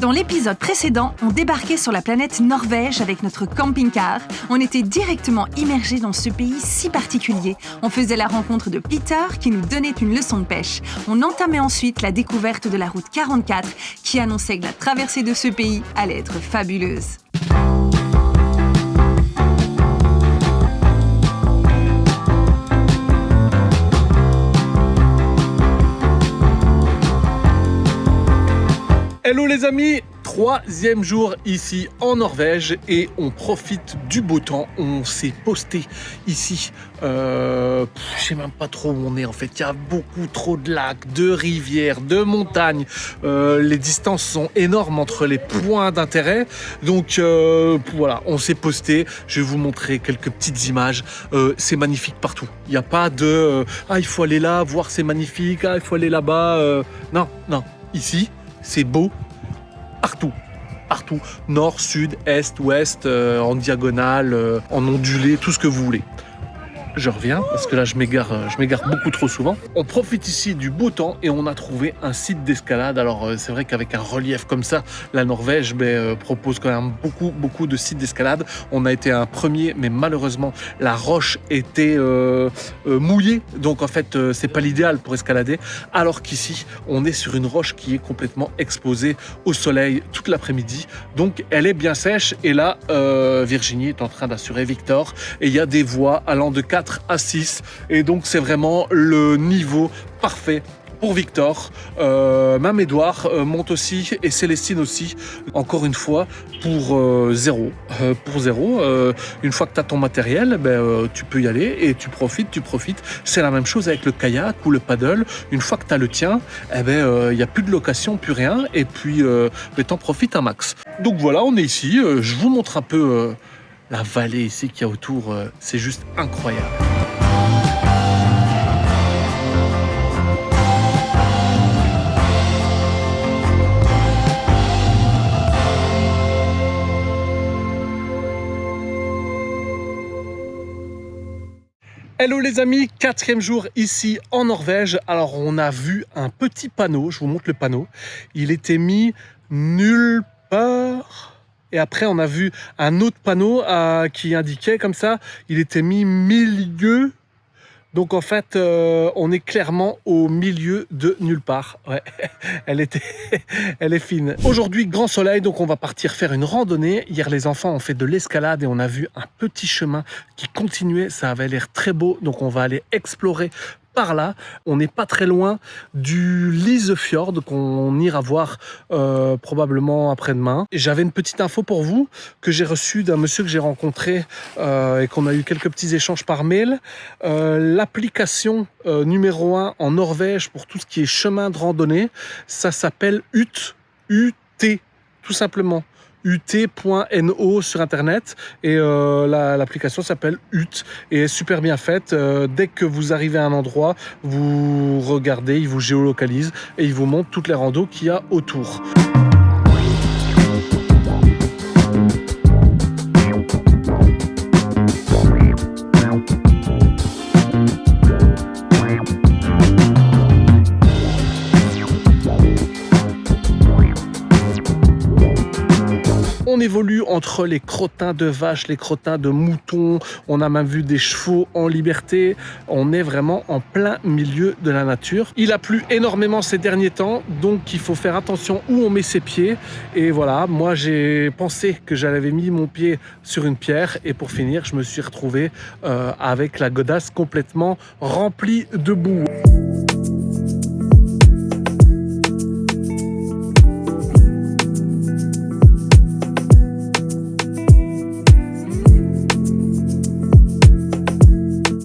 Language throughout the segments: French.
Dans l'épisode précédent, on débarquait sur la planète Norvège avec notre camping-car. On était directement immergés dans ce pays si particulier. On faisait la rencontre de Peter qui nous donnait une leçon de pêche. On entamait ensuite la découverte de la route 44 qui annonçait que la traversée de ce pays allait être fabuleuse. Hello les amis, 3e jour ici en Norvège et on profite du beau temps. On s'est posté ici, je sais même pas trop où on est en fait. Il y a beaucoup trop de lacs, de rivières, de montagnes. Les distances sont énormes entre les points d'intérêt. Donc voilà, on s'est posté. Je vais vous montrer quelques petites images. C'est magnifique partout. Il n'y a pas de il faut aller là, voir c'est magnifique, il faut aller là-bas. Non, ici. C'est beau partout, nord, sud, est, ouest, en diagonale, en ondulé, tout ce que vous voulez. Je reviens parce que là je m'égare beaucoup trop souvent. On profite ici du beau temps et on a trouvé un site d'escalade. Alors c'est vrai qu'avec un relief comme ça, la Norvège propose quand même beaucoup de sites d'escalade. On a été un premier, mais malheureusement la roche était mouillée, donc en fait c'est pas l'idéal pour escalader. Alors qu'ici on est sur une roche qui est complètement exposée au soleil toute l'après-midi, donc elle est bien sèche. Et là Virginie est en train d'assurer Victor et il y a des voies allant de 4 à 6 et donc c'est vraiment le niveau parfait pour Victor. Même Edouard monte aussi et Célestine aussi, encore une fois pour zéro. Une fois que tu as ton matériel, tu peux y aller et tu profites. C'est la même chose avec le kayak ou le paddle. Une fois que tu as le tien, il n'y a plus de location, plus rien, et puis t'en profites un max. Donc voilà, on est ici, je vous montre un peu la vallée ici qu'il y a autour, c'est juste incroyable. Hello les amis, 4e jour ici en Norvège. Alors on a vu un petit panneau, je vous montre le panneau. Il était mis nulle part. Et après, on a vu un autre panneau qui indiquait comme ça, il était mis milieu. Donc en fait, on est clairement au milieu de nulle part. Ouais, elle est fine. Aujourd'hui, grand soleil, donc on va partir faire une randonnée. Hier, les enfants ont fait de l'escalade et on a vu un petit chemin qui continuait. Ça avait l'air très beau, donc on va aller explorer par là. On n'est pas très loin du Lysefjord qu'on ira voir probablement après-demain. J'avais une petite info pour vous que j'ai reçue d'un monsieur que j'ai rencontré et qu'on a eu quelques petits échanges par mail. L'application numéro 1 en Norvège pour tout ce qui est chemin de randonnée, ça s'appelle UT, tout simplement. ut.no sur internet et l'application s'appelle UT et est super bien faite. Dès que vous arrivez à un endroit, vous regardez, il vous géolocalise et il vous montre toutes les randos qu'il y a autour. On évolue entre les crottins de vaches, les crottins de moutons, on a même vu des chevaux en liberté. On est vraiment en plein milieu de la nature. Il a plu énormément ces derniers temps, donc il faut faire attention où on met ses pieds. Et voilà, moi j'ai pensé que j'avais mis mon pied sur une pierre et pour finir, je me suis retrouvé avec la godasse complètement remplie de boue.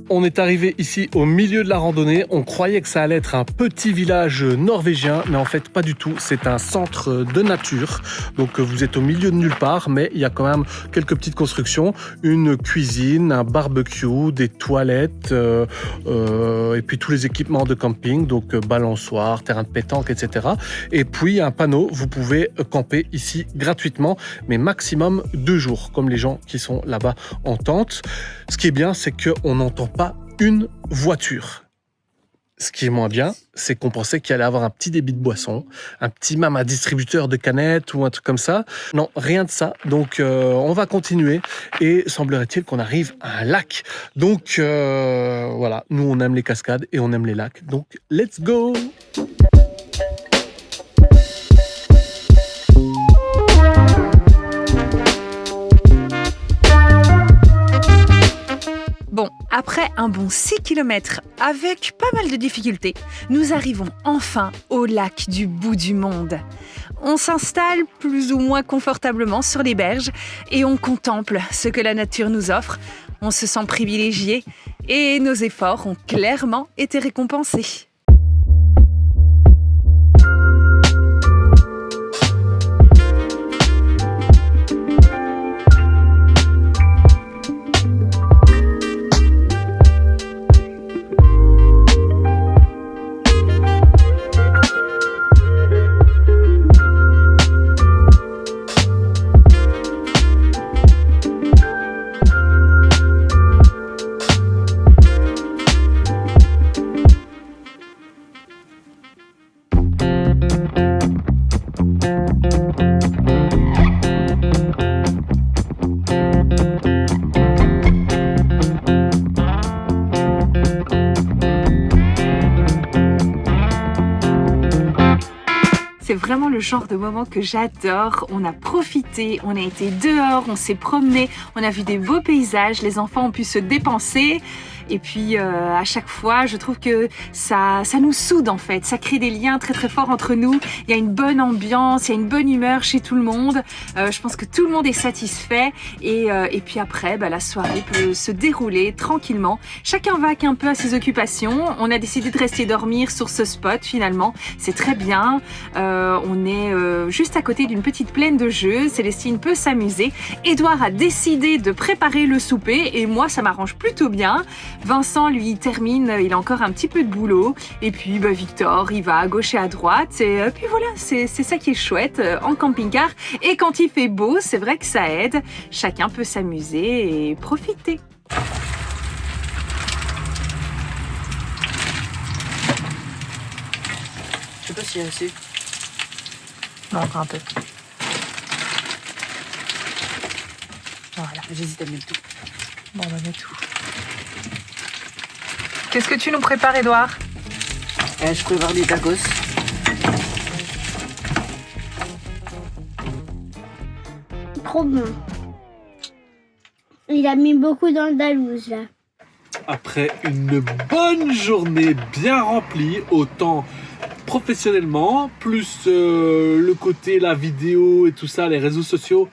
On est arrivé ici au milieu de la randonnée. On croyait que ça allait être un petit village norvégien, mais en fait pas du tout. C'est un centre de nature. Donc vous êtes au milieu de nulle part, mais il y a quand même quelques petites constructions. Une cuisine, un barbecue, des toilettes, et puis tous les équipements de camping, donc balançoire, terrain de pétanque, etc. Et puis un panneau, vous pouvez camper ici gratuitement, mais maximum 2 jours, comme les gens qui sont là-bas en tente. Ce qui est bien, c'est qu'on n'entend pas une voiture. Ce qui est moins bien, c'est qu'on pensait qu'il allait avoir un petit débit de boisson, même un distributeur de canettes ou un truc comme ça. Non, rien de ça. Donc, on va continuer et semblerait-il qu'on arrive à un lac. Donc, voilà, nous, on aime les cascades et on aime les lacs. Donc, let's go! Bon, après un bon 6 km avec pas mal de difficultés, nous arrivons enfin au lac du bout du monde. On s'installe plus ou moins confortablement sur les berges et on contemple ce que la nature nous offre. On se sent privilégié et nos efforts ont clairement été récompensés. C'est vraiment le genre de moment que j'adore. On a profité, on a été dehors, on s'est promené, on a vu des beaux paysages, les enfants ont pu se dépenser. Et puis à chaque fois, je trouve que ça nous soude en fait. Ça crée des liens très très forts entre nous. Il y a une bonne ambiance, il y a une bonne humeur chez tout le monde. Je pense que tout le monde est satisfait. Et puis après, la soirée peut se dérouler tranquillement. Chacun vaque un peu à ses occupations. On a décidé de rester dormir sur ce spot finalement. C'est très bien. On est juste à côté d'une petite plaine de jeux. Célestine peut s'amuser. Édouard a décidé de préparer le souper et moi, ça m'arrange plutôt bien. Vincent, lui, termine, il a encore un petit peu de boulot. Et puis, Victor, il va à gauche et à droite. Et puis voilà, c'est ça qui est chouette en camping-car. Et quand il fait beau, c'est vrai que ça aide. Chacun peut s'amuser et profiter. Je sais pas s'il y a assez. Non, encore un peu. Voilà, j'hésite à mettre tout. Bon, on va mettre tout. Qu'est-ce que tu nous prépares, Édouard ? Je prépare des tacos. Trop bon. Il a mis beaucoup d'andalouse là. Après une bonne journée bien remplie, autant professionnellement, plus le côté, la vidéo et tout ça, les réseaux sociaux,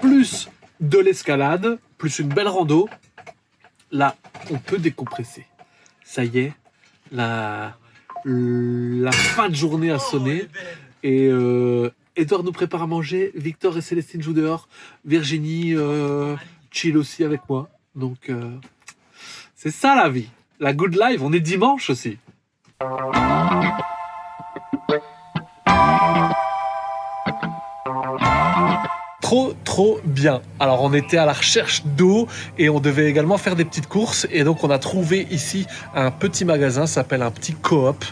plus de l'escalade, plus une belle rando, là, on peut décompresser. Ça y est, la fin de journée a sonné et Edouard nous prépare à manger, Victor et Célestine jouent dehors, Virginie chill aussi avec moi. Donc, c'est ça la vie, la good life, on est dimanche aussi. Trop bien. Alors on était à la recherche d'eau et on devait également faire des petites courses et donc on a trouvé ici un petit magasin, ça s'appelle un petit coop.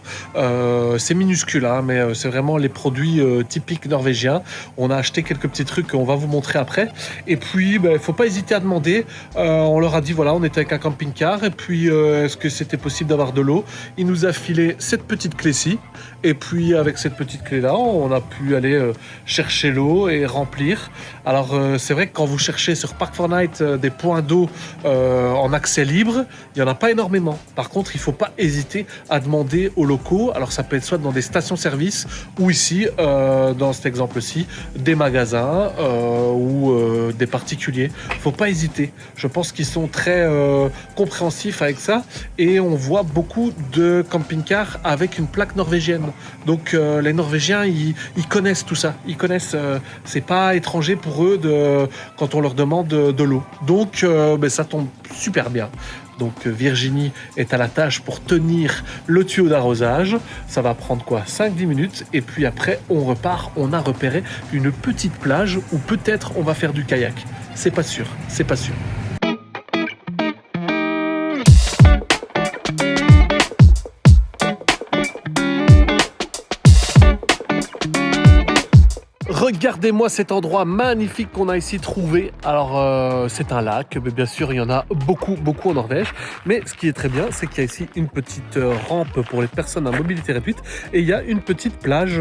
C'est minuscule hein, mais c'est vraiment les produits typiques norvégiens. On a acheté quelques petits trucs qu'on va vous montrer après et puis il faut pas hésiter à demander. On leur a dit voilà on était avec un camping-car et puis est-ce que c'était possible d'avoir de l'eau. Il nous a filé cette petite clé-ci et puis avec cette petite clé là on a pu aller chercher l'eau et remplir. Alors c'est vrai que quand vous cherchez sur Park4Night des points d'eau en accès libre, il n'y en a pas énormément. Par contre, il ne faut pas hésiter à demander aux locaux. Alors ça peut être soit dans des stations-service ou ici, dans cet exemple-ci, des magasins ou des particuliers. Il ne faut pas hésiter. Je pense qu'ils sont très compréhensifs avec ça. Et on voit beaucoup de camping-cars avec une plaque norvégienne. Donc les Norvégiens, ils connaissent tout ça. Ils connaissent, c'est pas étranger pour eux quand on leur demande de l'eau. Donc ça tombe super bien. Donc Virginie est à la tâche pour tenir le tuyau d'arrosage. Ça va prendre 5-10 minutes et puis après on repart. On a repéré une petite plage où peut-être on va faire du kayak. C'est pas sûr. Regardez-moi cet endroit magnifique qu'on a ici trouvé. Alors, c'est un lac, mais bien sûr, il y en a beaucoup en Norvège. Mais ce qui est très bien, c'est qu'il y a ici une petite rampe pour les personnes à mobilité réduite. Et il y a une petite plage.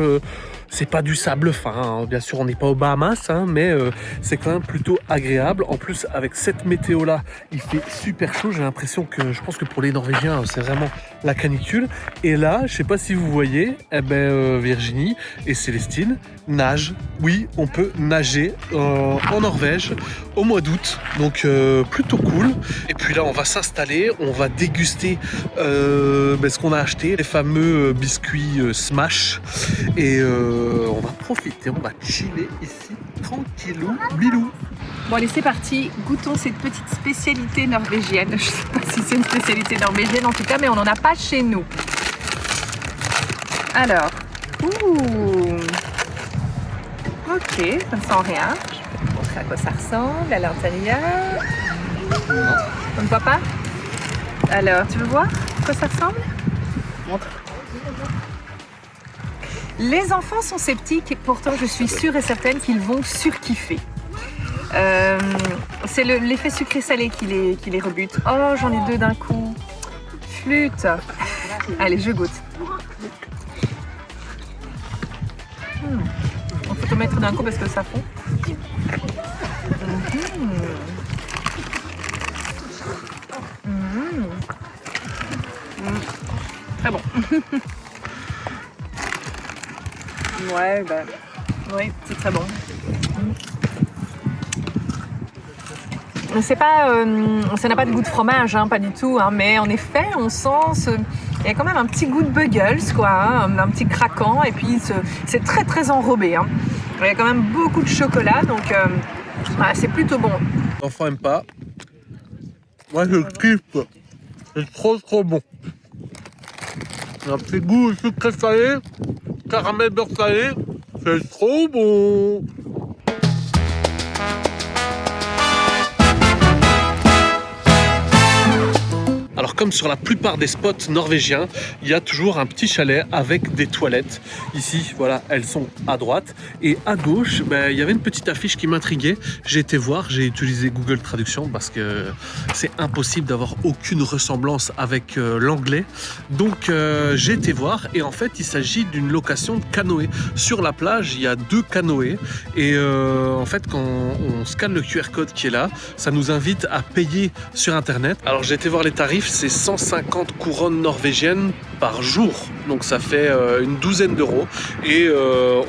C'est pas du sable fin, hein. Bien sûr on n'est pas aux Bahamas, hein, mais c'est quand même plutôt agréable. En plus avec cette météo là, il fait super chaud. J'ai l'impression que, je pense que pour les Norvégiens c'est vraiment la canicule. Et là, je sais pas si vous voyez, Virginie et Célestine nagent. Oui, on peut nager en Norvège au mois d'août, donc plutôt cool. Et puis là on va s'installer, on va déguster ce qu'on a acheté, les fameux biscuits Smash. Et on va profiter, on va chiller ici, tranquillou, bilou. Bon allez, c'est parti, goûtons cette petite spécialité norvégienne. Je sais pas si c'est une spécialité norvégienne en tout cas, mais on n'en a pas chez nous. Alors, ok, ça ne sent rien. Je vais vous montrer à quoi ça ressemble à l'intérieur. On ne voit pas? Alors, tu veux voir à quoi ça ressemble? Montre. Les enfants sont sceptiques et pourtant je suis sûre et certaine qu'ils vont surkiffer. C'est l'effet sucré-salé qui les rebute. Oh, j'en ai deux d'un coup. Flûte. Allez, je goûte. On peut tout mettre d'un coup parce que ça fond. Très bon. Ouais, oui, c'est très bon. C'est pas, ça n'a pas de goût de fromage, hein, pas du tout. Hein, mais en effet, on sent, il y a quand même un petit goût de Buggles, quoi, hein, un petit craquant, et puis c'est très très enrobé. Hein. Il y a quand même beaucoup de chocolat, donc c'est plutôt bon. Les enfants n'aiment pas. Moi, je kiffe. C'est trop bon. Un petit goût sucré salé, caramel beurre salé, c'est trop bon. Alors comme sur la plupart des spots norvégiens, il y a toujours un petit chalet avec des toilettes. Ici, voilà, elles sont à droite. Et à gauche, il y avait une petite affiche qui m'intriguait. J'ai été voir, j'ai utilisé Google Traduction parce que c'est impossible d'avoir aucune ressemblance avec l'anglais. Donc j'ai été voir et en fait, il s'agit d'une location de canoë. Sur la plage, il y a 2 canoës. Et en fait, quand on scanne le QR code qui est là, ça nous invite à payer sur Internet. Alors j'ai été voir les tarifs. C'est 150 couronnes norvégiennes par jour, donc ça fait une douzaine d'euros et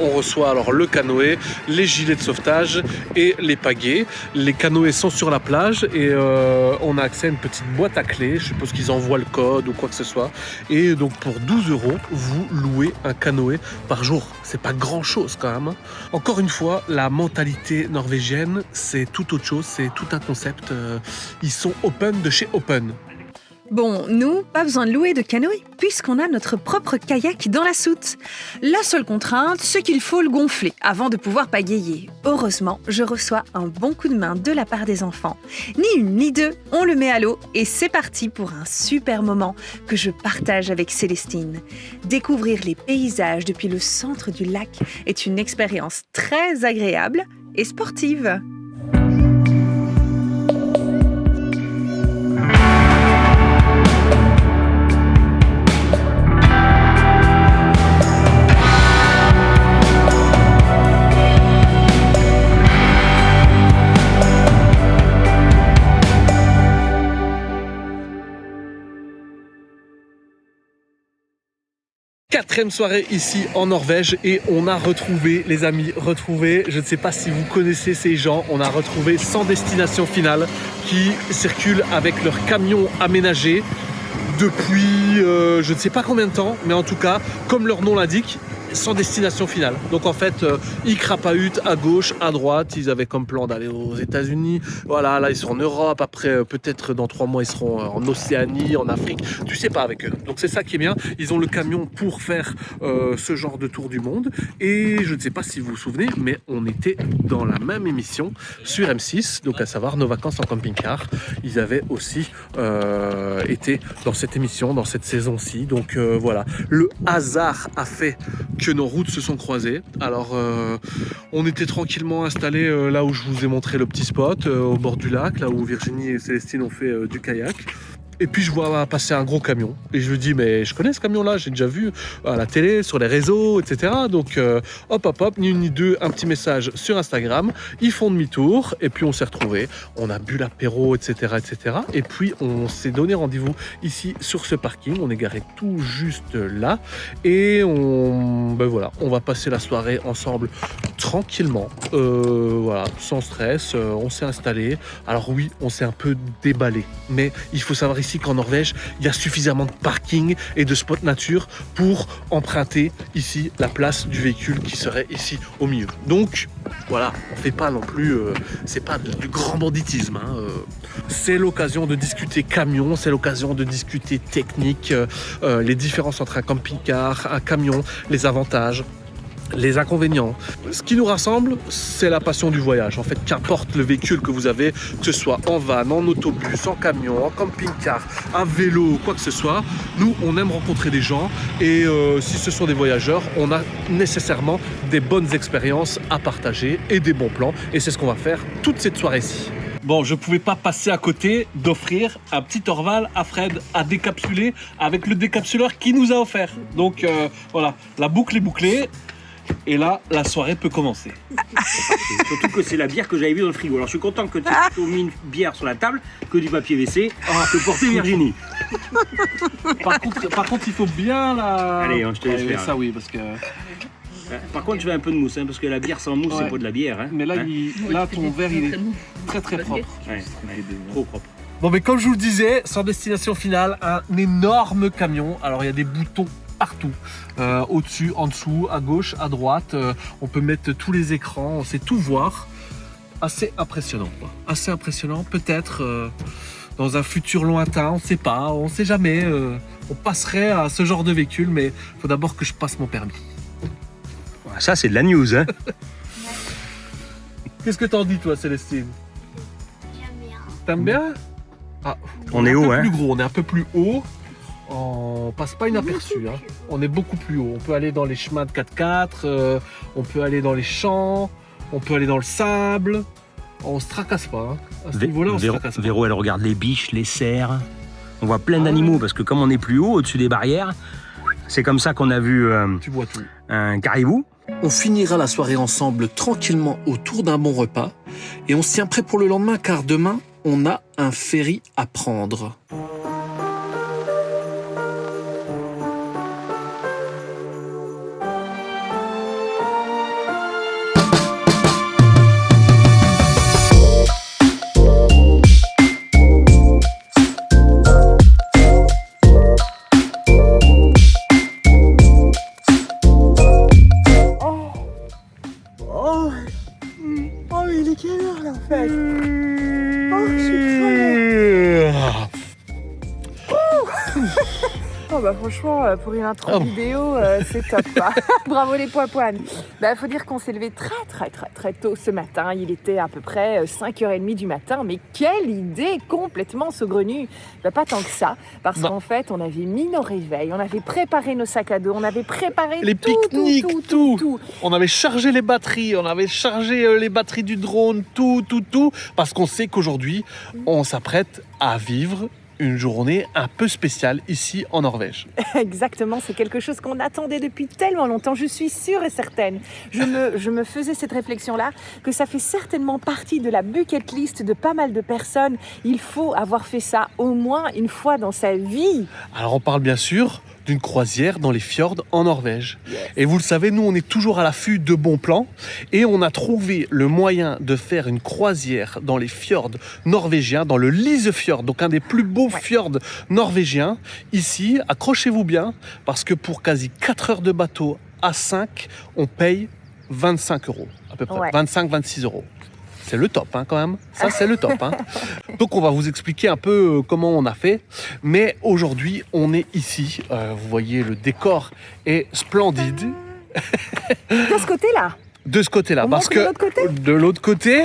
on reçoit alors le canoë, les gilets de sauvetage et les pagaies. Les canoës sont sur la plage et on a accès à une petite boîte à clés, je suppose qu'ils envoient le code ou quoi que ce soit, et donc pour 12 euros vous louez un canoë par jour. C'est pas grand chose quand même. Encore une fois, la mentalité norvégienne c'est tout autre chose, c'est tout un concept, ils sont open de chez open. Bon, nous, pas besoin de louer de canoë, puisqu'on a notre propre kayak dans la soute. La seule contrainte, c'est qu'il faut le gonfler avant de pouvoir pagayer. Heureusement, je reçois un bon coup de main de la part des enfants. Ni une ni deux, on le met à l'eau et c'est parti pour un super moment que je partage avec Célestine. Découvrir les paysages depuis le centre du lac est une expérience très agréable et sportive. Quatrième soirée ici en Norvège et on a retrouvé, les amis, je ne sais pas si vous connaissez ces gens, on a retrouvé Sans Destination Finale qui circulent avec leur camion aménagé depuis je ne sais pas combien de temps, mais en tout cas, comme leur nom l'indique, sans destination finale. Donc en fait, ils crapahutent à gauche, à droite. Ils avaient comme plan d'aller aux États-Unis. Voilà, là ils sont en Europe. Après, peut-être dans 3 mois, ils seront en Océanie, en Afrique. Tu sais pas avec eux. Donc c'est ça qui est bien. Ils ont le camion pour faire ce genre de tour du monde. Et je ne sais pas si vous vous souvenez, mais on était dans la même émission sur M6, donc à savoir Nos vacances en camping-car. Ils avaient aussi été dans cette émission, dans cette saison-ci. Donc voilà, le hasard a fait que que nos routes se sont croisées. Alors, on était tranquillement installés là où je vous ai montré le petit spot, au bord du lac, là où Virginie et Célestine ont fait du kayak. Et puis je vois passer un gros camion et je me dis mais je connais ce camion là, j'ai déjà vu à la télé, sur les réseaux, etc. Donc hop, ni une ni deux, un petit message sur Instagram, ils font demi-tour et puis on s'est retrouvés, on a bu l'apéro, etc. Et puis on s'est donné rendez-vous ici sur ce parking, on est garé tout juste là et on va passer la soirée ensemble tranquillement, voilà, sans stress, on s'est installé. Alors oui, on s'est un peu déballé, mais il faut savoir ici qu'en Norvège, il y a suffisamment de parking et de spots nature pour emprunter ici la place du véhicule qui serait ici au milieu. Donc voilà, on fait pas non plus, c'est pas du grand banditisme, hein. C'est l'occasion de discuter camion, c'est l'occasion de discuter technique, les différences entre un camping-car, un camion, les avantages, les inconvénients. Ce qui nous rassemble, c'est la passion du voyage. En fait, qu'importe le véhicule que vous avez, que ce soit en van, en autobus, en camion, en camping-car, un vélo, quoi que ce soit, nous, on aime rencontrer des gens et si ce sont des voyageurs, on a nécessairement des bonnes expériences à partager et des bons plans. Et c'est ce qu'on va faire toute cette soirée-ci. Bon, je ne pouvais pas passer à côté d'offrir un petit Orval à Fred à décapsuler avec le décapsuleur qu'il nous a offert. Donc voilà, la boucle est bouclée. Et là, la soirée peut commencer. Surtout que c'est la bière que j'avais vue dans le frigo. Alors je suis content que tu aies plutôt mis une bière sur la table que du papier WC que porter Virginie. Par contre, il faut bien la... Allez, je te laisse faire. Ça oui, parce que... Par contre, je veux un peu de mousse, hein, parce que la bière sans mousse, c'est pas de la bière. Hein. Mais là, ton verre, il est très très propre. Ouais, trop propre. Bon, mais comme je vous le disais, sans destination finale, un énorme camion. Alors, il y a des boutons partout, au-dessus, en dessous, à gauche, à droite, on peut mettre tous les écrans, on sait tout voir. Assez impressionnant, quoi. Assez impressionnant, peut-être dans un futur lointain, on ne sait pas, on ne sait jamais, on passerait à ce genre de véhicule, mais il faut d'abord que je passe mon permis. Ça, c'est de la news, hein. Qu'est-ce que t'en dis, toi, Célestine? J'aime bien. T'aimes bien? Ah, On est haut, hein. Plus gros, on est un peu plus haut. On passe pas inaperçu, hein. On est beaucoup plus haut. On peut aller dans les chemins de 4x4, on peut aller dans les champs, on peut aller dans le sable. On se tracasse pas, hein. À ce niveau-là, on se tracasse pas. Véro, elle regarde les biches, les cerfs. On voit plein d'animaux parce que comme on est plus haut, au-dessus des barrières, c'est comme ça qu'on a vu tu vois tout. un caribou. On finira la soirée ensemble tranquillement autour d'un bon repas et on se tient prêt pour le lendemain car demain, on a un ferry à prendre. Oh bah franchement, pour une intro vidéo, c'est top quoi. Bravo les poipoines. Bah faut dire qu'on s'est levé très tôt ce matin. Il était à peu près 5h30 du matin. Mais quelle idée complètement saugrenue. Bah pas tant que ça, parce qu'en fait, on avait mis nos réveils, on avait préparé nos sacs à dos, on avait préparé les pique-niques, tout. On avait chargé les batteries, on avait chargé les batteries du drone, tout. Parce qu'on sait qu'aujourd'hui, on s'apprête à vivre une journée un peu spéciale ici en Norvège. Exactement, c'est quelque chose qu'on attendait depuis tellement longtemps, je suis sûre et certaine. Je me faisais cette réflexion-là, que ça fait certainement partie de la bucket list de pas mal de personnes. Il faut avoir fait ça au moins une fois dans sa vie. Alors on parle bien sûr d'une croisière dans les fjords en Norvège. Yes. Et vous le savez, nous on est toujours à l'affût de bons plans et on a trouvé le moyen de faire une croisière dans les fjords norvégiens, dans le Lysefjord, donc un des plus beaux fjords norvégiens. Ici, accrochez-vous bien, parce que pour quasi 4 heures de bateau à 5, on paye 25 € à peu près, 25-26 €. C'est le top hein, quand même, ça c'est le top. Hein. Donc on va vous expliquer un peu comment on a fait. Mais aujourd'hui on est ici, vous voyez le décor est splendide. De ce côté-là. De ce côté-là, parce que de l'autre côté. de l'autre côté,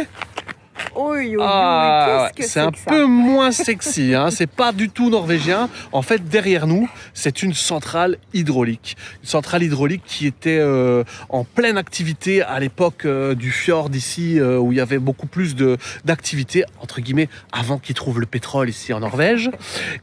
Oui, Ah, qu'est-ce que c'est un que ça? peu moins sexy, hein. C'est pas du tout norvégien. En fait, derrière nous, c'est une centrale hydraulique. Une centrale hydraulique qui était en pleine activité à l'époque du fjord ici, où il y avait beaucoup plus d'activité, entre guillemets, avant qu'ils trouvent le pétrole ici en Norvège.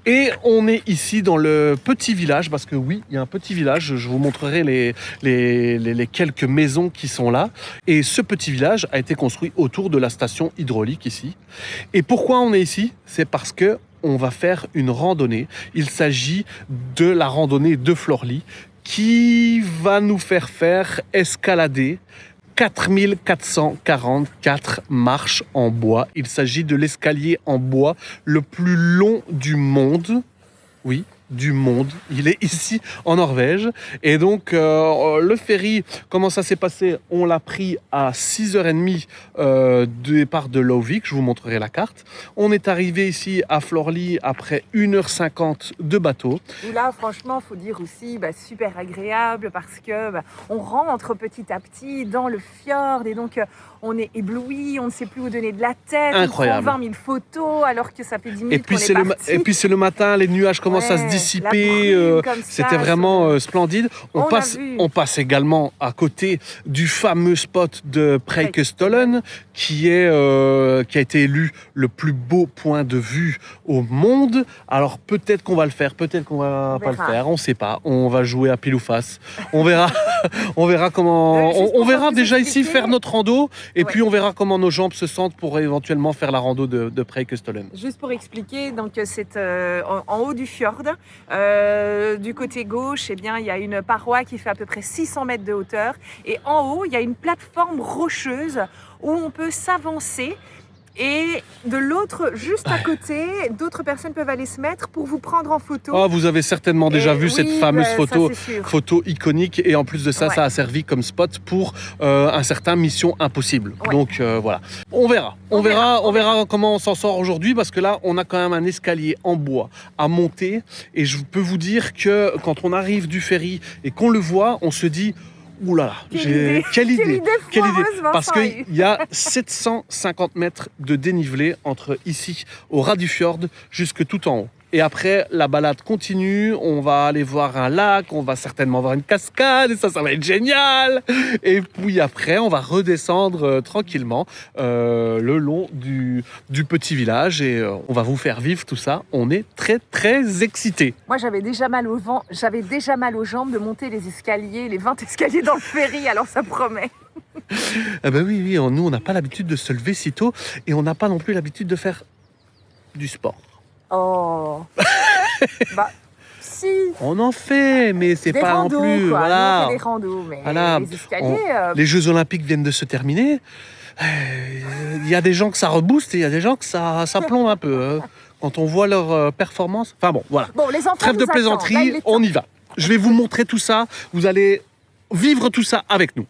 Et on est ici dans le petit village, parce que oui, il y a un petit village. Je vous montrerai les quelques maisons qui sont là. Et ce petit village a été construit autour de la station hydraulique ici. Et pourquoi on est ici? C'est parce que on va faire une randonnée. Il s'agit de la randonnée de Florly qui va nous faire escalader 4444 marches en bois. Il s'agit de l'escalier en bois le plus long du monde. Oui, du monde. Il est ici en Norvège. Et donc, le ferry, comment ça s'est passé? On l'a pris à 6h30 du départ de Lovik. Je vous montrerai la carte. On est arrivé ici à Florly après 1h50 de bateau. Et là, franchement, faut dire aussi, super agréable parce que on rentre petit à petit dans le fjord et donc on est ébloui, on ne sait plus où donner de la tête. Incroyable. On prend 20 000 photos alors que ça fait 10 minutes Et puis, qu'on est parti. et puis c'est le matin, les nuages commencent à se dissiper. C'était vraiment splendide. On passe également à côté du fameux spot de Preikestolen qui a été élu le plus beau point de vue au monde. Alors peut-être qu'on va le faire, peut-être qu'on va pas le faire, on ne sait pas. On va jouer à pile ou face. On verra, on verra comment. On verra déjà ici faire notre rando et puis on verra comment nos jambes se sentent pour éventuellement faire la rando de Preikestolen. Juste pour expliquer, donc c'est en haut du fjord. Du côté gauche, il y a une paroi qui fait à peu près 600 mètres de hauteur. Et en haut, il y a une plateforme rocheuse où on peut s'avancer. Et de l'autre, juste à côté, d'autres personnes peuvent aller se mettre pour vous prendre en photo. Oh, vous avez certainement déjà vu cette fameuse photo iconique. Et en plus de ça, ça a servi comme spot pour un certain Mission Impossible. Ouais. Donc voilà. On verra comment on s'en sort aujourd'hui parce que là, on a quand même un escalier en bois à monter. Et je peux vous dire que quand on arrive du ferry et qu'on le voit, on se dit... Ouh là là, quelle idée. Parce qu'il y a 750 mètres de dénivelé entre ici, au ras du fjord, jusque tout en haut. Et après, la balade continue, on va aller voir un lac, on va certainement voir une cascade, et ça va être génial. Et puis après, on va redescendre tranquillement le long du petit village et on va vous faire vivre tout ça. On est très, très excités. Moi, j'avais déjà mal aux jambes de monter les escaliers, les 20 escaliers dans le ferry, alors ça promet. Ah ben oui, nous, on n'a pas l'habitude de se lever si tôt et on n'a pas non plus l'habitude de faire du sport. Oh. Si. On en fait, mais c'est pas non plus. Quoi. Voilà. On fait des randos, mais les escaliers. Les Jeux Olympiques viennent de se terminer. Il y a des gens que ça rebooste et il y a des gens que ça plombe un peu. Quand on voit leur performance. Enfin bon, voilà. Bon, les enfants. Trêve de plaisanterie, on y va. Je vais vous montrer tout ça. Vous allez vivre tout ça avec nous.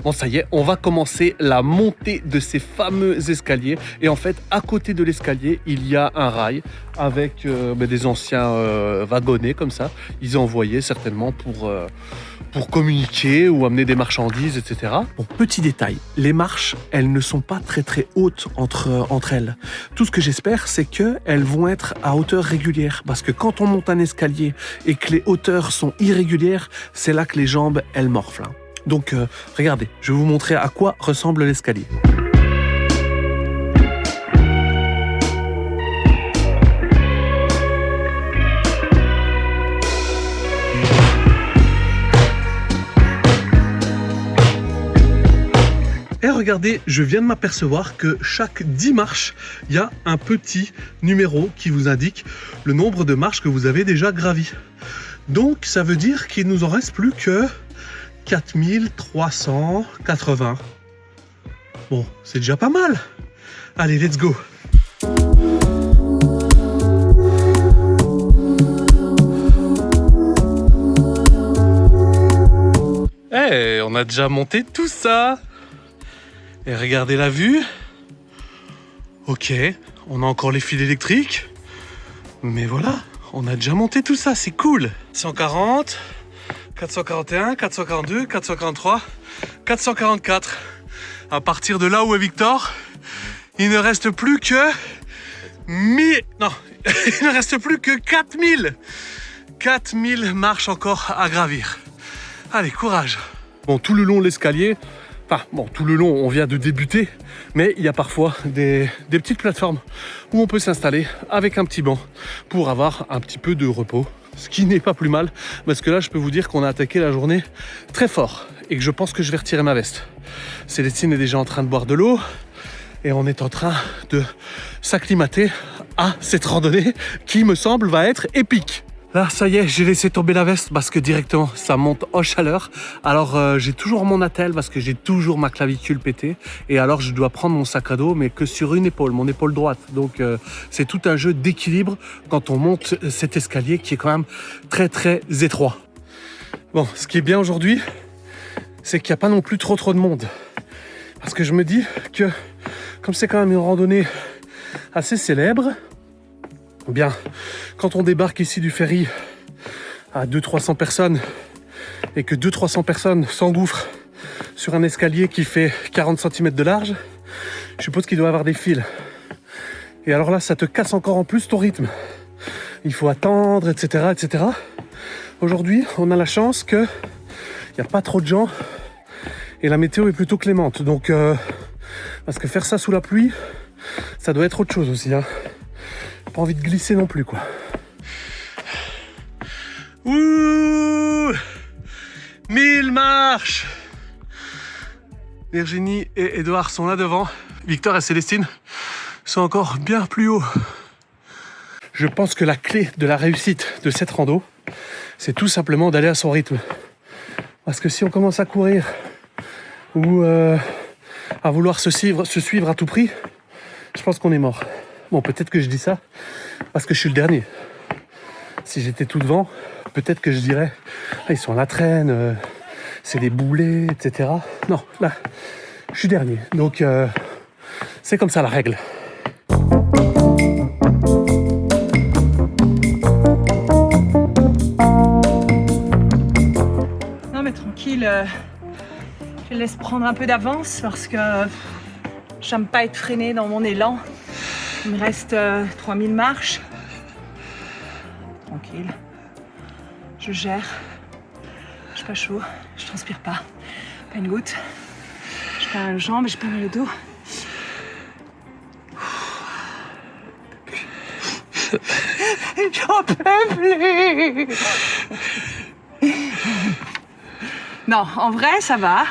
Bon, ça y est, on va commencer la montée de ces fameux escaliers. Et en fait, à côté de l'escalier, il y a un rail avec des anciens wagonnets comme ça. Ils ont envoyé certainement pour communiquer ou amener des marchandises, etc. Bon, petit détail, les marches, elles ne sont pas très très hautes entre elles. Tout ce que j'espère, c'est qu'elles vont être à hauteur régulière. Parce que quand on monte un escalier et que les hauteurs sont irrégulières, c'est là que les jambes, elles morflent. Donc, regardez, je vais vous montrer à quoi ressemble l'escalier. Et regardez, je viens de m'apercevoir que chaque 10 marches, il y a un petit numéro qui vous indique le nombre de marches que vous avez déjà gravies. Donc, ça veut dire qu'il ne nous en reste plus que 4380. Bon, c'est déjà pas mal. Allez, let's go. Hey, on a déjà monté tout ça. Et regardez la vue. Ok, on a encore les fils électriques. Mais voilà, on a déjà monté tout ça, c'est cool. 140, 441, 442, 443, 444. À partir de là où est Victor, il ne reste plus que... Non, il ne reste plus que 4000. 4000 marches encore à gravir. Allez, courage. Bon, tout le long de l'escalier, tout le long, on vient de débuter, mais il y a parfois des petites plateformes où on peut s'installer avec un petit banc pour avoir un petit peu de repos, ce qui n'est pas plus mal, parce que là, je peux vous dire qu'on a attaqué la journée très fort et que je pense que je vais retirer ma veste. Célestine est déjà en train de boire de l'eau et on est en train de s'acclimater à cette randonnée qui, me semble, va être épique. Là, ça y est, j'ai laissé tomber la veste parce que directement, ça monte en chaleur. Alors, j'ai toujours mon attelle parce que j'ai toujours ma clavicule pétée. Et alors, je dois prendre mon sac à dos, mais que sur une épaule, mon épaule droite. Donc, c'est tout un jeu d'équilibre quand on monte cet escalier qui est quand même très, très étroit. Bon, ce qui est bien aujourd'hui, c'est qu'il n'y a pas non plus trop de monde. Parce que je me dis que, comme c'est quand même une randonnée assez célèbre, bien, quand on débarque ici du ferry à 200-300 personnes et que 200-300 personnes s'engouffrent sur un escalier qui fait 40 cm de large, je suppose qu'il doit y avoir des fils. Et alors là, ça te casse encore en plus ton rythme. Il faut attendre, etc., etc. Aujourd'hui, on a la chance qu'il n'y a pas trop de gens et la météo est plutôt clémente. Donc, parce que faire ça sous la pluie, ça doit être autre chose aussi, hein. Pas envie de glisser non plus, quoi. Ouh, 1000 marches. Virginie et Edouard sont là devant. Victor et Célestine sont encore bien plus haut. Je pense que la clé de la réussite de cette rando, c'est tout simplement d'aller à son rythme. Parce que si on commence à courir ou à vouloir se suivre à tout prix, je pense qu'on est mort. Bon, peut-être que je dis ça parce que je suis le dernier. Si j'étais tout devant, peut-être que je dirais ils sont à la traîne, c'est des boulets, etc. Non, là, je suis dernier. Donc, c'est comme ça la règle. Non mais tranquille, je laisse prendre un peu d'avance parce que j'aime pas être freinée dans mon élan. Il me reste 3000 marches. Tranquille. Je gère. Je suis pas chaud. Je transpire pas. Pas une goutte. J'ai pas mal aux jambes, j'ai pas mal au dos. J'en peux plus. Non, en vrai, ça va.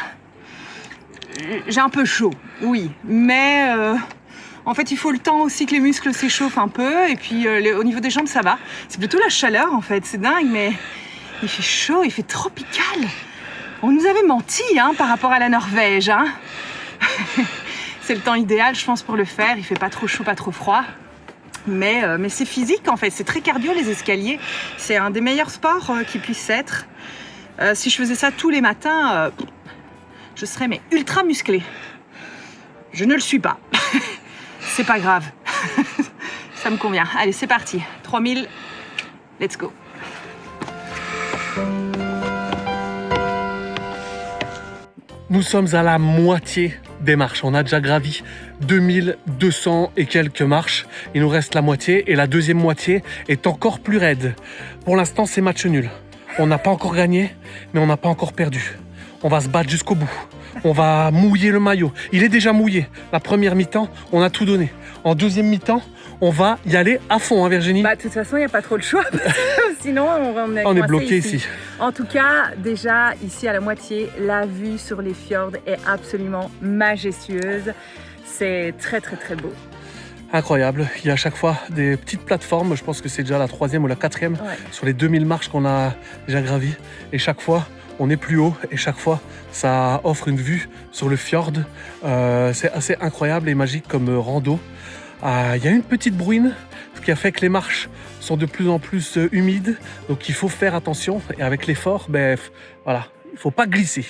J'ai un peu chaud, oui. Mais... en fait, il faut le temps aussi que les muscles s'échauffent un peu. Et puis, au niveau des jambes, ça va. C'est plutôt la chaleur, en fait. C'est dingue, mais il fait chaud, il fait tropical. On nous avait menti, hein, par rapport à la Norvège, hein. C'est le temps idéal, je pense, pour le faire. Il fait pas trop chaud, pas trop froid. Mais c'est physique, en fait. C'est très cardio, les escaliers. C'est un des meilleurs sports qui puisse être. Si je faisais ça tous les matins, je serais mais ultra musclée. Je ne le suis pas. C'est pas grave. Ça me convient. Allez, c'est parti. 3000. Let's go. Nous sommes à la moitié des marches. On a déjà gravi 2200 et quelques marches. Il nous reste la moitié et la deuxième moitié est encore plus raide. Pour l'instant, c'est match nul. On n'a pas encore gagné, mais on n'a pas encore perdu. On va se battre jusqu'au bout. On va mouiller le maillot. Il est déjà mouillé. La première mi-temps, on a tout donné. En deuxième mi-temps, on va y aller à fond, hein, Virginie? Bah, de toute façon, il n'y a pas trop le choix. Sinon, on est bloqué ici. En tout cas, déjà, ici à la moitié, la vue sur les fjords est absolument majestueuse. C'est très, très, très beau. Incroyable. Il y a à chaque fois des petites plateformes. Je pense que c'est déjà la 3e ou la 4e sur les 2000 marches qu'on a déjà gravies. Et chaque fois, on est plus haut et chaque fois, ça offre une vue sur le fjord. C'est assez incroyable et magique comme rando. Il y a une petite bruine, ce qui a fait que les marches sont de plus en plus humides. Donc, il faut faire attention. Et avec l'effort, voilà, il ne faut pas glisser.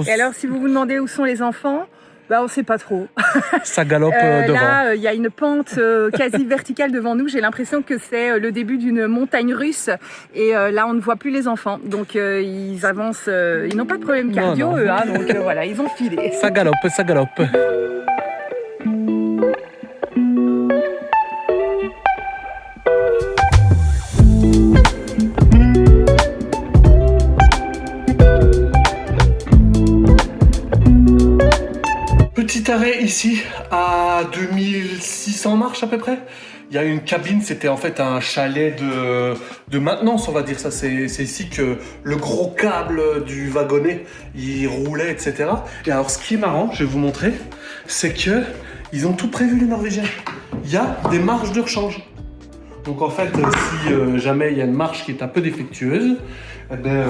Et alors, si vous vous demandez où sont les enfants, Bah, on sait pas trop. Ça galope devant. Là, il y a une pente quasi verticale devant nous. J'ai l'impression que c'est le début d'une montagne russe. Et là, on ne voit plus les enfants. Donc, ils avancent. Ils n'ont pas de problème cardio, Non. eux. Hein, donc, voilà, ils ont filé. Ça galope, ça galope. Petit arrêt ici, à 2600 marches à peu près. Il y a une cabine, c'était en fait un chalet de maintenance, on va dire ça. C'est ici que le gros câble du wagonnet, il roulait, etc. Et alors, ce qui est marrant, je vais vous montrer, c'est que ils ont tout prévu, les Norvégiens. Il y a des marches de rechange. Donc en fait, si jamais il y a une marche qui est un peu défectueuse, eh ben,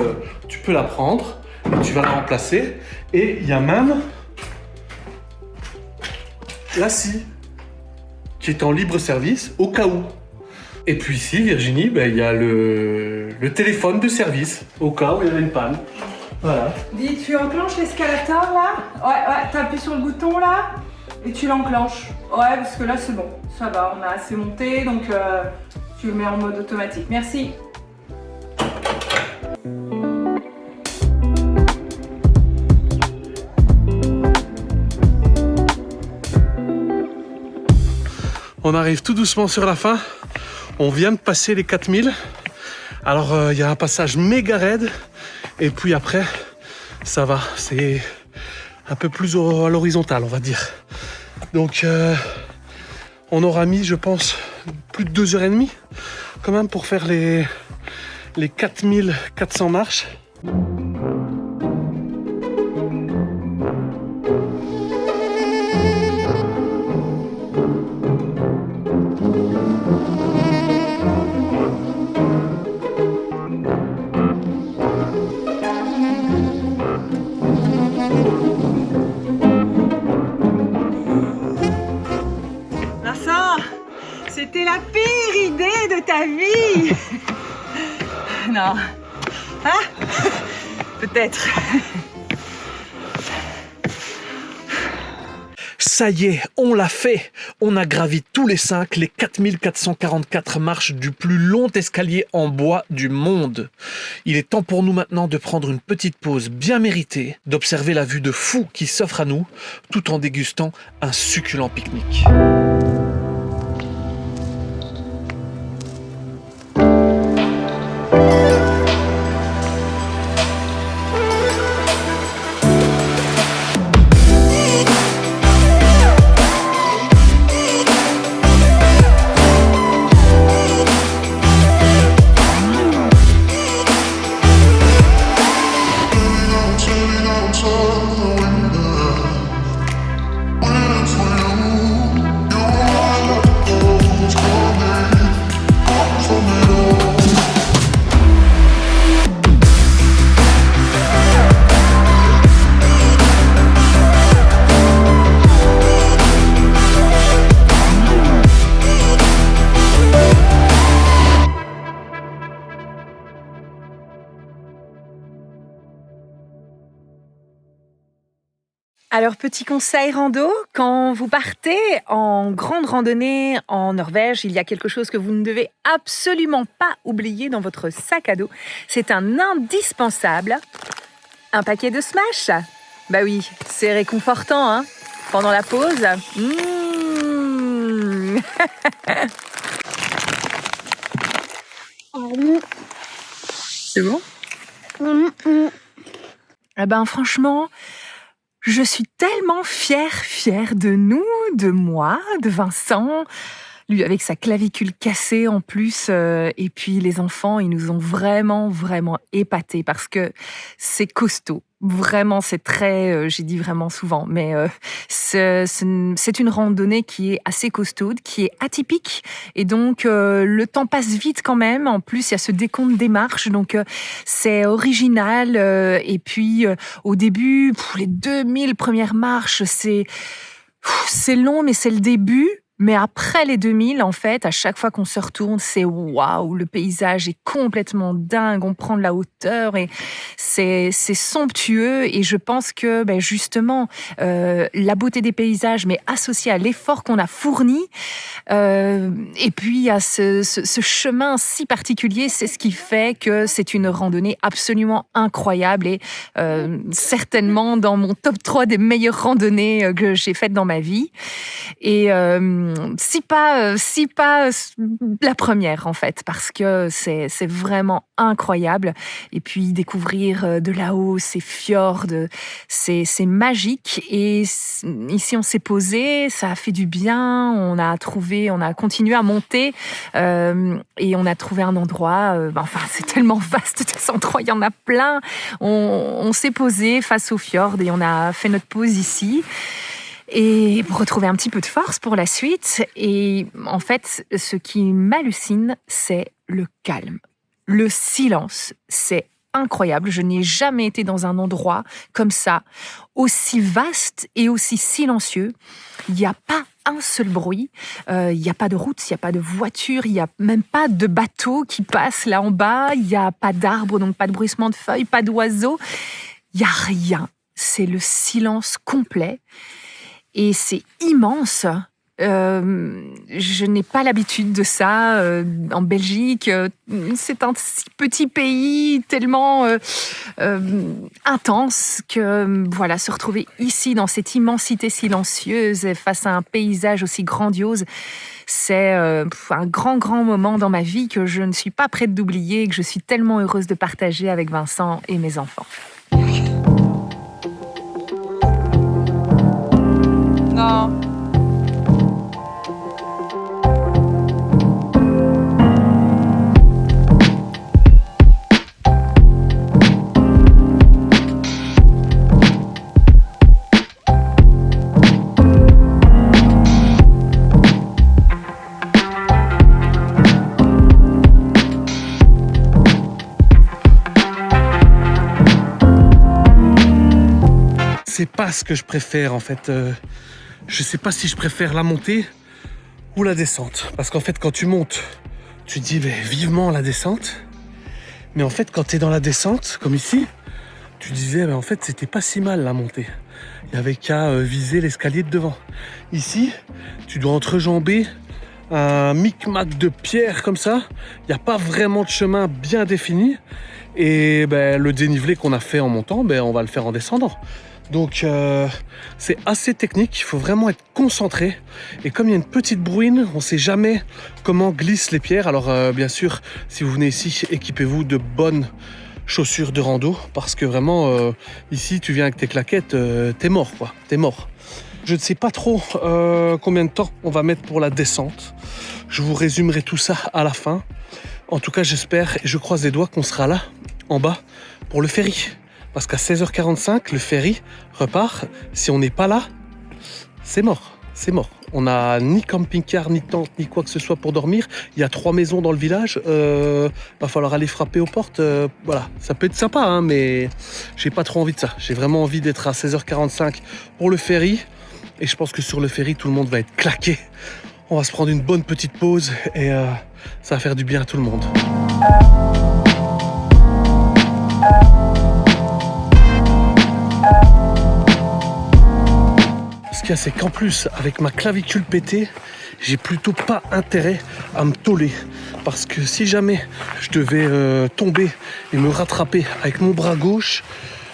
tu peux la prendre et tu vas la remplacer. Et il y a même la scie qui est en libre service au cas où. Et puis ici, Virginie, ben, il y a le téléphone de service au cas où il y avait une panne. Voilà. Dis, tu enclenches l'escalator là? Ouais, t'appuies sur le bouton là et tu l'enclenches. Ouais, parce que là c'est bon, ça va, on a assez monté, donc tu le mets en mode automatique. Merci. On arrive tout doucement sur la fin. On vient de passer les 4000. Alors, il y a un passage méga raide. Et puis après, ça va. C'est un peu plus à l'horizontale, on va dire. Donc, on aura mis, je pense, plus de 2h30 quand même pour faire les 4400 marches. C'était la pire idée de ta vie. Non. Ah, peut-être. Ça y est, on l'a fait. On a gravi tous les 5 les 4444 marches du plus long escalier en bois du monde. Il est temps pour nous maintenant de prendre une petite pause bien méritée, d'observer la vue de fou qui s'offre à nous, tout en dégustant un succulent pique-nique. Alors, petit conseil rando, quand vous partez en grande randonnée en Norvège, il y a quelque chose que vous ne devez absolument pas oublier dans votre sac à dos. C'est un indispensable, un paquet de Smash. Bah oui, c'est réconfortant, hein, pendant la pause. C'est bon? Eh ben, franchement... Je suis tellement fière de nous, de moi, de Vincent, lui avec sa clavicule cassée en plus. Et puis les enfants, ils nous ont vraiment épatés parce que c'est costaud. Vraiment, c'est très, j'ai dit vraiment souvent, mais c'est une randonnée qui est assez costaude, qui est atypique. Et donc, le temps passe vite quand même. En plus, il y a ce décompte des marches, donc c'est original. Et puis, au début, les 2000 premières marches, c'est long, mais c'est le début. Mais après les 2000, en fait, à chaque fois qu'on se retourne, c'est waouh, le paysage est complètement dingue, on prend de la hauteur et c'est somptueux. Et je pense que justement, la beauté des paysages, mais associée à l'effort qu'on a fourni, et puis à ce chemin si particulier, c'est ce qui fait que c'est une randonnée absolument incroyable et certainement dans mon top 3 des meilleures randonnées que j'ai faites dans ma vie. Et si pas la première en fait, parce que c'est vraiment incroyable. Et puis découvrir de là-haut ces fjords, c'est magique. Et ici on s'est posé, ça a fait du bien. On a continué à monter et on a trouvé un endroit. Enfin, c'est tellement vaste des endroits, il y en a plein. On s'est posé face au fjord et on a fait notre pause ici. Et pour retrouver un petit peu de force pour la suite. Et en fait, ce qui m'hallucine, c'est le calme. Le silence, c'est incroyable. Je n'ai jamais été dans un endroit comme ça, aussi vaste et aussi silencieux. Il n'y a pas un seul bruit, il n'y a pas de route, il n'y a pas de voiture, il n'y a même pas de bateau qui passe là en bas, il n'y a pas d'arbres, donc pas de bruissement de feuilles, pas d'oiseaux. Il n'y a rien. C'est le silence complet. Et c'est immense. Je n'ai pas l'habitude de ça en Belgique. C'est un si petit pays tellement intense que voilà, se retrouver ici dans cette immensité silencieuse face à un paysage aussi grandiose, c'est un grand moment dans ma vie que je ne suis pas prête d'oublier et que je suis tellement heureuse de partager avec Vincent et mes enfants. Non. C'est pas ce que je préfère en fait. Je sais pas si je préfère la montée ou la descente. Parce qu'en fait, quand tu montes, tu te dis vivement la descente. Mais en fait, quand tu es dans la descente, comme ici, tu disais en fait, c'était pas si mal la montée. Il y avait qu'à viser l'escalier de devant. Ici, tu dois entrejamber un micmac de pierre comme ça. Il n'y a pas vraiment de chemin bien défini. Et le dénivelé qu'on a fait en montant, on va le faire en descendant. Donc c'est assez technique, il faut vraiment être concentré. Et comme il y a une petite bruine, on ne sait jamais comment glissent les pierres. Alors bien sûr, si vous venez ici, équipez-vous de bonnes chaussures de rando. Parce que vraiment, ici, tu viens avec tes claquettes, t'es mort quoi, t'es mort. Je ne sais pas trop combien de temps on va mettre pour la descente. Je vous résumerai tout ça à la fin. En tout cas, j'espère et je croise les doigts qu'on sera là, en bas, pour le ferry. Parce qu'à 16h45, le ferry repart. Si on n'est pas là, c'est mort. C'est mort. On n'a ni camping-car, ni tente, ni quoi que ce soit pour dormir. Il y a 3 maisons dans le village. Va falloir aller frapper aux portes. Voilà, ça peut être sympa, hein, mais j'ai pas trop envie de ça. J'ai vraiment envie d'être à 16h45 pour le ferry. Et je pense que sur le ferry, tout le monde va être claqué. On va se prendre une bonne petite pause et ça va faire du bien à tout le monde. Ce qu'il y a, c'est qu'en plus, avec ma clavicule pétée, j'ai plutôt pas intérêt à me tauler. Parce que si jamais je devais tomber et me rattraper avec mon bras gauche,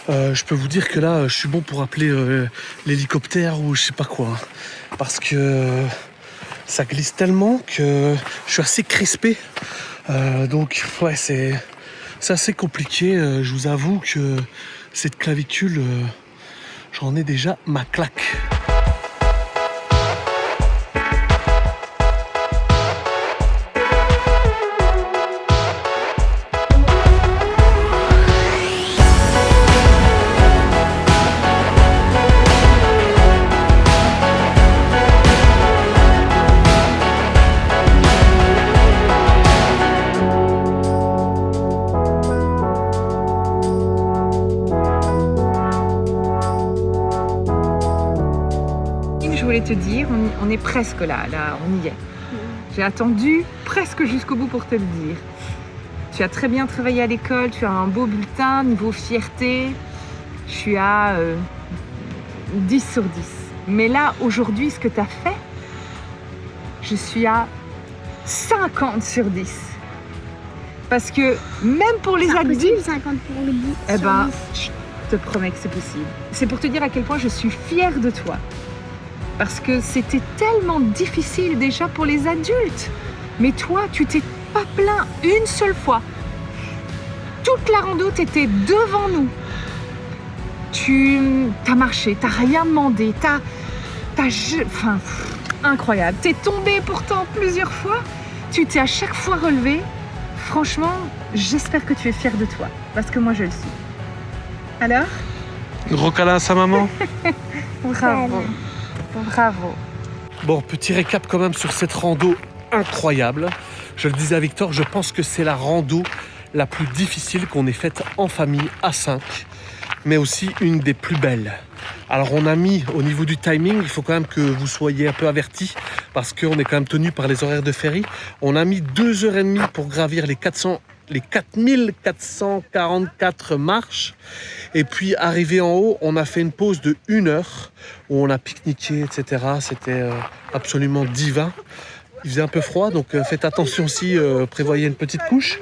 je peux vous dire que là, je suis bon pour appeler l'hélicoptère ou je sais pas quoi. Parce que ça glisse tellement que je suis assez crispé. Donc, ouais, c'est assez compliqué. Je vous avoue que cette clavicule, j'en ai déjà ma claque. On est presque là, on y est. J'ai attendu presque jusqu'au bout pour te le dire. Tu as très bien travaillé à l'école, tu as un beau bulletin, niveau fierté, je suis à 10 sur 10. Mais là, aujourd'hui, ce que tu as fait, je suis à 50 sur 10. Parce que même pour les adultes, 50 pour le 10. eh ben, je te promets que c'est possible. C'est pour te dire à quel point je suis fière de toi. Parce que c'était tellement difficile déjà pour les adultes. Mais toi, tu t'es pas plaint une seule fois. Toute la rando, t'étais devant nous. Tu as marché, t'as rien demandé, enfin, incroyable. T'es tombé pourtant plusieurs fois. Tu t'es à chaque fois relevé. Franchement, j'espère que tu es fière de toi. Parce que moi, je le suis. Alors ? Gros câlin à sa maman. Bravo. Bravo. Bon, petit récap quand même sur cette rando incroyable. Je le disais à Victor, je pense que c'est la rando la plus difficile qu'on ait faite en famille à 5, mais aussi une des plus belles. Alors on a mis au niveau du timing, il faut quand même que vous soyez un peu avertis parce qu'on est quand même tenu par les horaires de ferry. On a mis 2h30 pour gravir les 4444 marches. Et puis arrivé en haut, on a fait une pause de 1 heure où on a pique-niqué, etc. C'était absolument divin. Il faisait un peu froid, donc faites attention aussi, prévoyez une petite couche.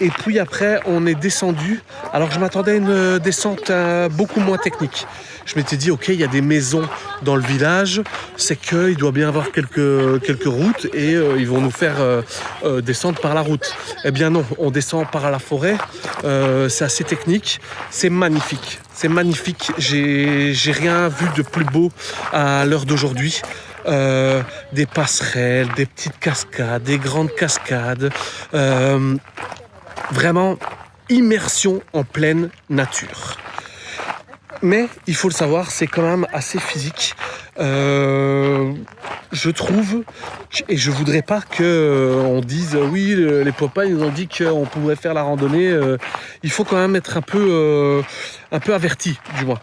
Et puis après, on est descendu. Alors je m'attendais à une descente beaucoup moins technique. Je m'étais dit, ok, il y a des maisons dans le village, c'est qu'il doit bien y avoir quelques routes et ils vont nous faire descendre par la route. Eh bien non, on descend par la forêt, c'est assez technique, c'est magnifique. C'est magnifique, j'ai rien vu de plus beau à l'heure d'aujourd'hui. Des passerelles, des petites cascades, des grandes cascades. Vraiment, immersion en pleine nature. Mais, il faut le savoir, c'est quand même assez physique. Je trouve, et je voudrais pas qu'on dise, oui, les papas, ils nous ont dit qu'on pouvait faire la randonnée. Il faut quand même être un peu averti, du moins,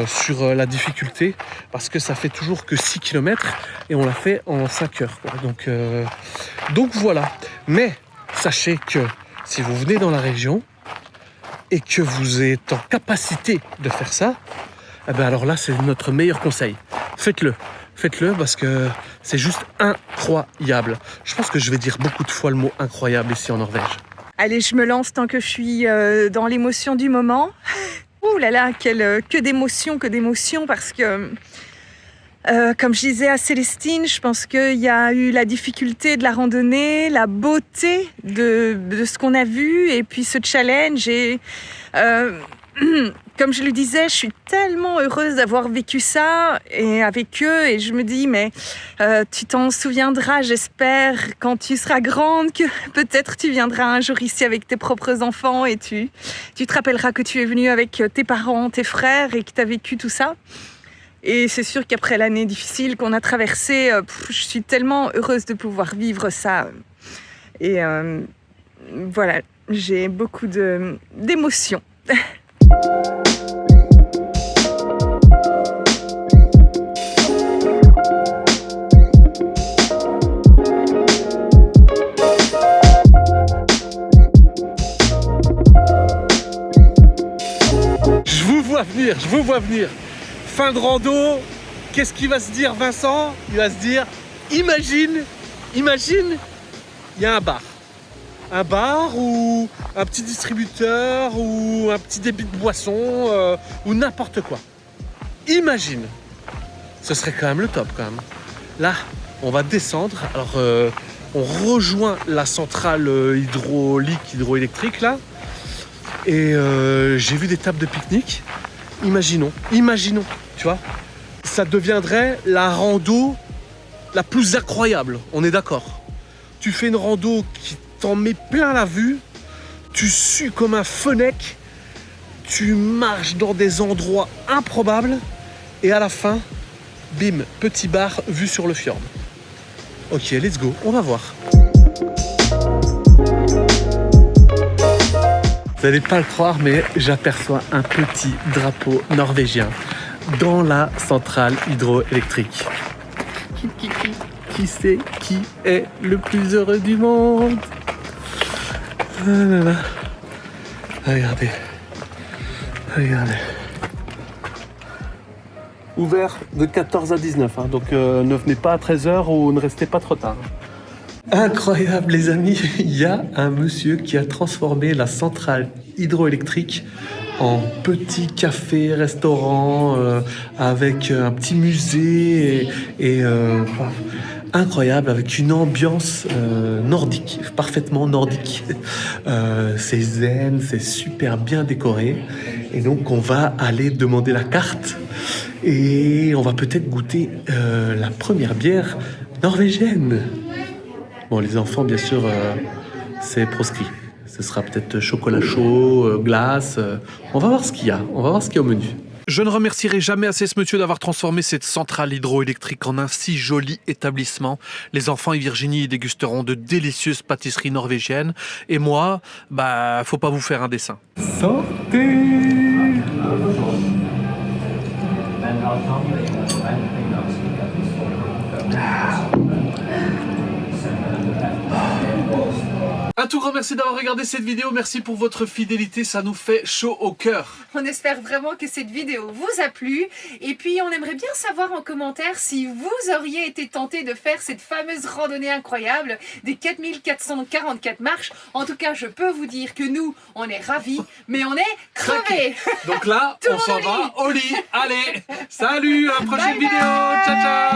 sur la difficulté, parce que ça fait toujours que 6 km, et on l'a fait en 5 heures. Quoi. Donc voilà. Mais, sachez que si vous venez dans la région et que vous êtes en capacité de faire ça, eh ben alors là, c'est notre meilleur conseil. Faites-le parce que c'est juste incroyable. Je pense que je vais dire beaucoup de fois le mot incroyable ici en Norvège. Allez, je me lance tant que je suis dans l'émotion du moment. Ouh là là, que d'émotions, parce que comme je disais à Célestine, je pense qu'il y a eu la difficulté de la randonnée, la beauté de ce qu'on a vu et puis ce challenge. Et comme je le disais, je suis tellement heureuse d'avoir vécu ça et avec eux. Et je me dis, mais tu t'en souviendras, j'espère, quand tu seras grande, que peut-être tu viendras un jour ici avec tes propres enfants et tu te rappelleras que tu es venue avec tes parents, tes frères et que tu as vécu tout ça. Et c'est sûr qu'après l'année difficile qu'on a traversée, je suis tellement heureuse de pouvoir vivre ça. Et voilà, j'ai beaucoup d'émotions. Je vous vois venir. Fin de rando, qu'est-ce qu'il va se dire Vincent? Il va se dire, imagine, il y a un bar ou un petit distributeur ou un petit débit de boisson ou n'importe quoi. Imagine, ce serait quand même le top quand même. Là, on va descendre, alors on rejoint la centrale hydroélectrique là et j'ai vu des tables de pique-nique. Imaginons, tu vois, ça deviendrait la rando la plus incroyable, on est d'accord. Tu fais une rando qui t'en met plein la vue, tu sues comme un fenec, tu marches dans des endroits improbables, et à la fin, bim, petit bar vue sur le fjord. Ok, let's go, on va voir. Vous n'allez pas le croire, mais j'aperçois un petit drapeau norvégien dans la centrale hydroélectrique. Qui c'est qui est le plus heureux du monde? Ah là là. Regardez. Ouvert de 14 à 19, hein, donc ne venez pas à 13h ou ne restez pas trop tard. Incroyable les amis, il y a un monsieur qui a transformé la centrale hydroélectrique en petit café, restaurant, avec un petit musée et incroyable, avec une ambiance nordique, parfaitement nordique. C'est zen, c'est super bien décoré. Et donc on va aller demander la carte et on va peut-être goûter la première bière norvégienne. Bon, les enfants, bien sûr, c'est proscrit. Ce sera peut-être chocolat chaud, glace. On va voir ce qu'il y a. On va voir ce qu'il y a au menu. Je ne remercierai jamais assez ce monsieur d'avoir transformé cette centrale hydroélectrique en un si joli établissement. Les enfants et Virginie y dégusteront de délicieuses pâtisseries norvégiennes. Et moi, faut pas vous faire un dessin. Santé! Un tout grand merci d'avoir regardé cette vidéo, merci pour votre fidélité, ça nous fait chaud au cœur. On espère vraiment que cette vidéo vous a plu et puis on aimerait bien savoir en commentaire si vous auriez été tenté de faire cette fameuse randonnée incroyable des 4444 marches. En tout cas, je peux vous dire que nous, on est ravis, mais on est crevés. Donc là, on s'en va au lit. Allez, salut, à la prochaine vidéo. Ciao, ciao.